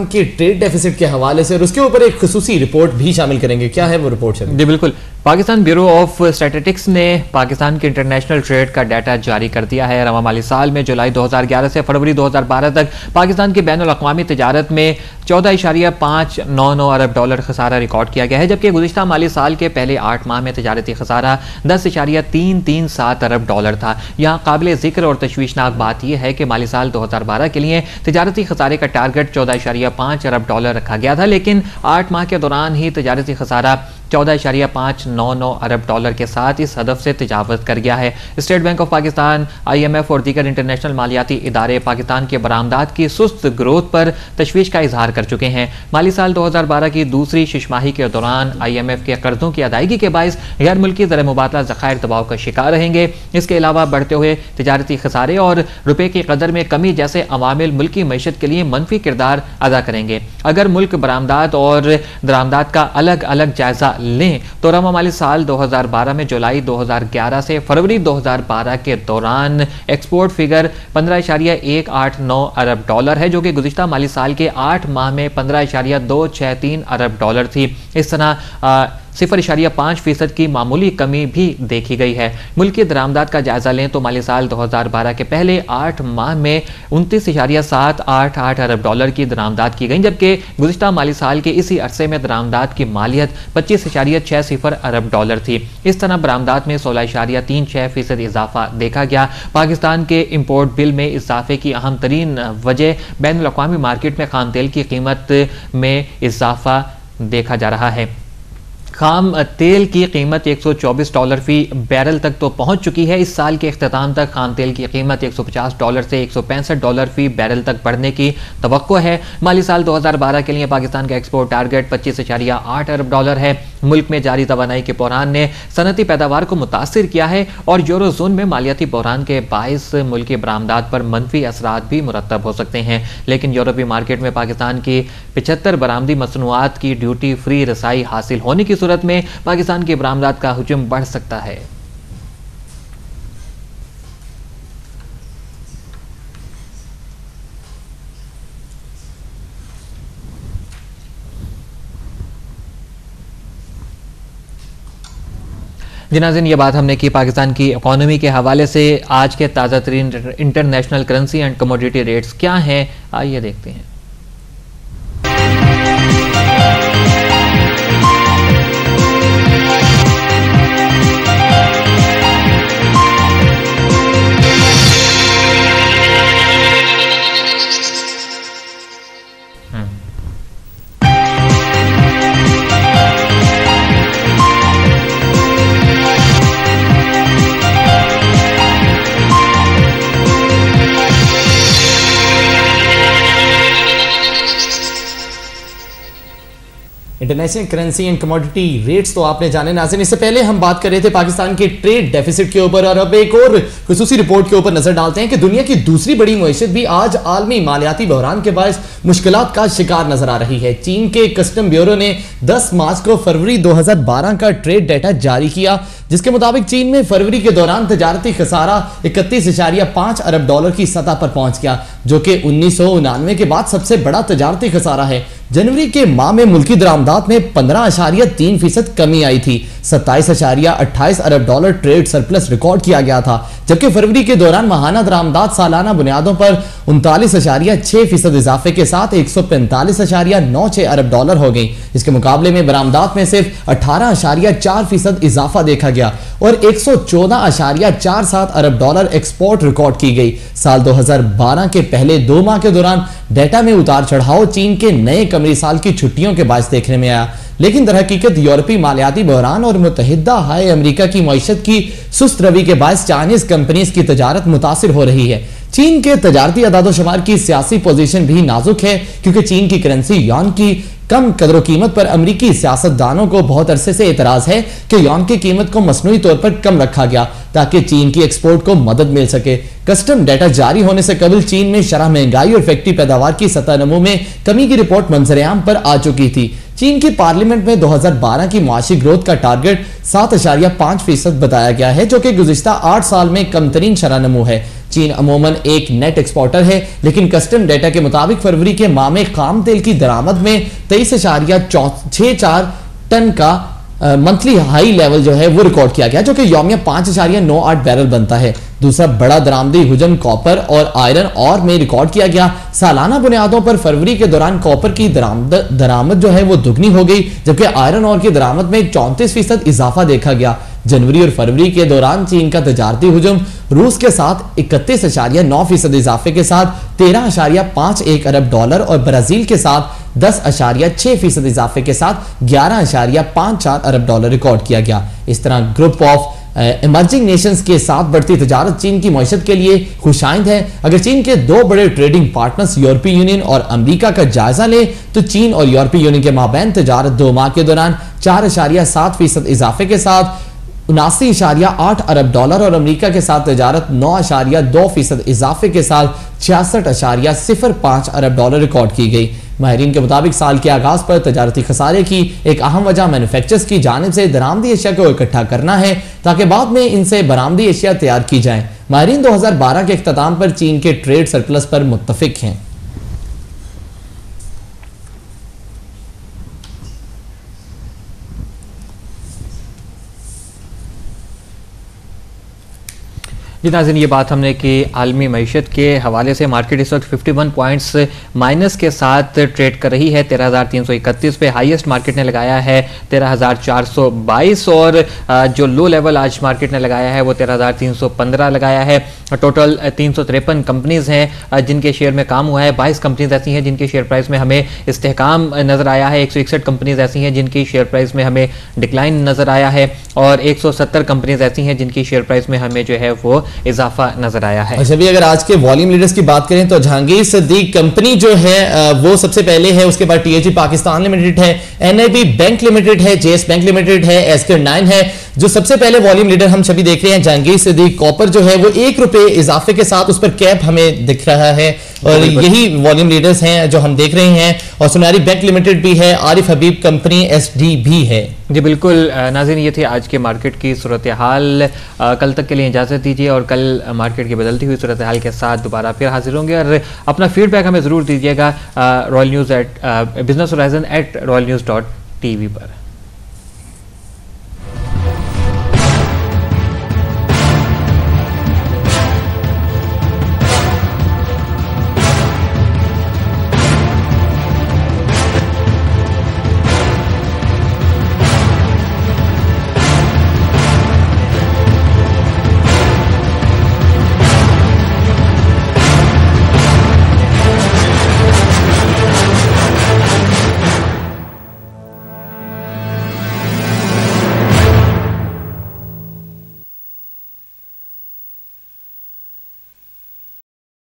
के trade deficit के हवाले से और उसके ऊपर एक खुसूसी रिपोर्ट भी शामिल करेंगे। क्या है वो रिपोर्ट? जी बिल्कुल, पाकिस्तान ब्यूरो ऑफ स्टैटिस्टिक्स ने पाकिस्तान के इंटरनेशनल ट्रेड का डाटा जारी कर दिया है। रवा माली साल में जुलाई 2011 से फरवरी 2012 तक पाकिस्तान की बैनुल अक़वामी तिजारत में 14.599 अरब डॉलर खसारा रिकॉर्ड किया गया है, जबकि गुज़िश्ता माली साल के पहले 8 माह में तिजारती खसारा 10.337 अरब डॉलर था। यहाँ काबिल जिक्र और तशवीशनाक बात यह है कि माली साल 2012 के लिए तिजारती खसारे का टारगेट 14.5 अरब डॉलर रखा गया था, लेकिन 8 माह के दौरान ही तिजारती खसारा 14.599 अरब डॉलर के साथ इस हदफ से तजावज़ कर गया है। State bank of Pakistan, IMF और दीगर इंटरनेशनल मालियाती इदारे पाकिस्तान के बरामदात की सुस्त ग्रोथ पर तशवीश का इजहार कर चुके हैं। माली साल 2012 की दूसरी शिशमाही के दौरान IMF के कर्जों की अदायगी के बायस गैर मुल्की ज़र मुबादला ज़खायर दबाव का शिकार रहेंगे। इसके अलावा बढ़ते हुए तिजारती खसारे और रुपये की कदर में कमी जैसे अवामिल मुल्की मईशत के लिए मनफी किरदार अदा करेंगे। अगर मुल्क बरामदात और दरामदात का अलग अलग जायजा लें तो रवा माली साल 2012 में जुलाई 2011 से फरवरी 2012 के दौरान एक्सपोर्ट फिगर 15.189 अरब डॉलर है, जो कि गुज़िश्ता माली साल के 8 माह में 15.263 अरब डॉलर थी। इस तरह 0.5% की मामूली कमी भी देखी गई है। मुल्की दरामदात का जायजा लें तो माली साल 2012 के पहले 8 माह में 29.788 अरब डॉलर की दरामदात की गई, जबकि गुज़िश्ता माली साल के इसी अरसे में दरामदात की मालियत 25.60 अरब डॉलर थी। इस तरह बरामदात में 16.36% इजाफा देखा गया। पाकिस्तान के इम्पोर्ट बिल में इजाफे की अहम तरीन वजह बैनुल अक़वामी मार्केट में खाम तेल की कीमत में इजाफा देखा जा रहा है। खाम तेल की कीमत $124 फी बैरल तक तो पहुंच चुकी है। इस साल के अख्ताम तक खाम तेल की कीमत $150 से $165 फी बैरल तक बढ़ने की तवक्को है। माली साल 2012 के लिए पाकिस्तान का एक्सपोर्ट टारगेट 25.8 अरब डॉलर है। मुल्क में जारी तवानाई के बहरान ने सनती पैदावार को मुतासिर किया है और यूरो जोन में मालियाती बहरान के बायस मुल्की बरामदात पर मनफी असरात भी मुरतब हो सकते हैं। लेकिन यूरोपीय मार्केट में पाकिस्तान की 75 बरामदी मसनूआत की ड्यूटी फ्री रसाई हासिल होने की सूरत में पाकिस्तान की बरामदात का हुजूम बढ़ सकता है। जी नाज़रीन, ये बात हमने की पाकिस्तान की इकोनॉमी के हवाले से। आज के ताज़ा तरीन international currency and commodity rates क्या हैं, आइए देखते हैं। International currency and commodity rates तो आपने जाने नाज़रीन। इससे पहले हम बात कर रहे थे पाकिस्तान के ट्रेड डेफिसिट के ऊपर और अब एक और खुसूसी रिपोर्ट के ऊपर नजर डालते हैं कि दुनिया की दूसरी बड़ी मईशत भी आज आलमी मालियाती बहरान के बायस मुश्किलात का शिकार नजर आ रही है। चीन के कस्टम ब्यूरो ने 10 मार्च को फरवरी 2012 का ट्रेड डाटा जारी किया, जिसके मुताबिक चीन में फरवरी के दौरान तजारती खसारा 31.5 अरब डॉलर की सतह पर पहुंच गया, जो कि 1999 के बाद सबसे बड़ा तजारती खसारा है। जनवरी के माह में मुल्की दरामदात में 15.3% कमी आई थी। 27.28 अरब डॉलर ट्रेड सरप्लस रिकॉर्ड किया गया था, जबकि फरवरी के दौरान माहाना दरामदात सालाना बुनियादों पर 39.6% इजाफे के साथ 145.96 अरब डॉलर हो गई। इसके मुकाबले में बरामदात में सिर्फ 18.4% इजाफा देखा गया और 114.47 अरब डॉलर एक्सपोर्ट रिकॉर्ड की गई। साल 2012 के पहले 2 माह के दौरान डेटा में उतार चढ़ाव चीन के नए कमरी साल की छुट्टियों के बायस देखने में आया, लेकिन दरहकीकत यूरोपीय मालियाती बहरान और मुत्तहिदा हाय अमेरिका की मईशत की सुस्त रवि के बायस चाइनीज कंपनीज की तजारत मुतासिर हो रही है। चीन के तजारती अदादोशुमार की सियासी पोजीशन भी नाजुक है, क्योंकि चीन की करेंसी युआन की कम कदर कीमत पर अमरीकी सियासतदानों को बहुत अरसे से एतराज है कि युआन की कीमत को मसनूई तौर पर कम रखा गया ताकि चीन की एक्सपोर्ट को मदद मिल सके। कस्टम डाटा जारी होने से कबल चीन में शरह महंगाई और फैक्ट्री पैदावार की सतह नमू में कमी की रिपोर्ट मंजरेआम पर आ चुकी थी। चीन की पार्लियामेंट में 2012 की माशी ग्रोथ का टारगेट 7.5% बताया गया है, जो कि गुज़िश्ता 8 साल में कम तरीन शरह नमू है। चीन अमूमन एक नेट एक्सपोर्टर है, लेकिन कस्टम डेटा के मुताबिक फरवरी के माह में खाम तेल की दरामद में 23.64 टन का मंथली हाई लेवल जो है वो रिकॉर्ड किया गया, जो कि यौमिया 5.98 बैरल बनता है। दूसरा बड़ा दरामदी हुजम कॉपर और आयरन और में रिकॉर्ड किया गया। सालाना बुनियादों पर फरवरी के दौरान कॉपर की दरामद जो है वो दुगनी हो गई, जबकि आयरन और की दरामद में 34% इजाफा देखा गया। जनवरी और फरवरी के दौरान चीन का तजारती हुजूम रूस के साथ 31.9% इजाफे के साथ 13.51 अरब डॉलर और ब्राजील के साथ 10.6% इजाफे के साथ 11.54 अरब डॉलर रिकॉर्ड किया गया। इस तरह ग्रुप ऑफ इमर्जिंग नेशंस के साथ बढ़ती तजारत चीन की मईशत के लिए खुशाइंद है। अगर चीन के दो बड़े ट्रेडिंग पार्टनर्स यूरोपीय यूनियन और अमेरिका का जायजा ले तो चीन और यूरोपीय यूनियन के माबैन तजारत 2 माह के दौरान 4.7% इजाफे के साथ 79.8 अरब डॉलर और अमेरिका के साथ तजारत 9.2% इजाफे के साथ 66.05 अरब डॉलर रिकॉर्ड की गई। माहिरीन के मुताबिक साल के आगाज पर तजारती खसारे की एक अहम वजह मैन्युफैक्चरर्स की जानिब से दरामदी एशिया को इकट्ठा करना है ताकि बाद में इनसे बरामदी एशिया तैयार की जाए। माहिरीन 2012 के इख्तिताम पर चीन के ट्रेड सरप्लस पर मुत्तफिक हैं। जी नाज़रीन, ये बात हमने कि आलमी मईशत के हवाले से मार्केट इस वक्त 51 पॉइंट्स माइनस के साथ ट्रेड कर रही है 13,331 पे। हाईएस्ट मार्केट ने लगाया है 13,422 और जो लो लेवल आज मार्केट ने लगाया है वो 13,315 लगाया है। टोटल 353 कंपनीज हैं जिनके शेयर में काम हुआ है। 22 कंपनीज ऐसी हैं जिनके शेयर प्राइस में हमें इस्तेहकाम नजर आया है। 161 कंपनीज ऐसी हैं जिनकी शेयर प्राइस में हमें डिक्लाइन नजर आया है और 170 कंपनीज ऐसी हैं जिनकी शेयर प्राइस में हमें जो है वो इजाफा नजर आया है। अच्छा, भी अगर आज के वॉल्यूम लीडर्स की बात करें तो जहांगीर सिद्दीक कंपनी जो है वो सबसे पहले है, उसके बाद TAG पाकिस्तान लिमिटेड है, NIB बैंक लिमिटेड है, JS बैंक लिमिटेड है, SK9 है। जो सबसे पहले वॉल्यूम लीडर हम सभी देख रहे हैं जहांगीर सिद्दीक कॉपर जो है वो ₹1 इजाफे के साथ उस पर कैप हमें दिख रहा है और यही वॉल्यूम लीडर्स हैं जो हम देख रहे हैं। और सुनारी बैंक लिमिटेड भी है, आरिफ हबीब कंपनी SD भी है। जी बिल्कुल नाज़रीन, ये थी आज के मार्केट की सूरत हाल। कल तक के लिए इजाज़त दीजिए और कल मार्केट की बदलती हुई सूरत हाल के साथ दोबारा फिर हाजिर होंगे और अपना फीडबैक हमें ज़रूर दीजिएगा रॉयल न्यूज़ @business horizon@royalnews.tv पर।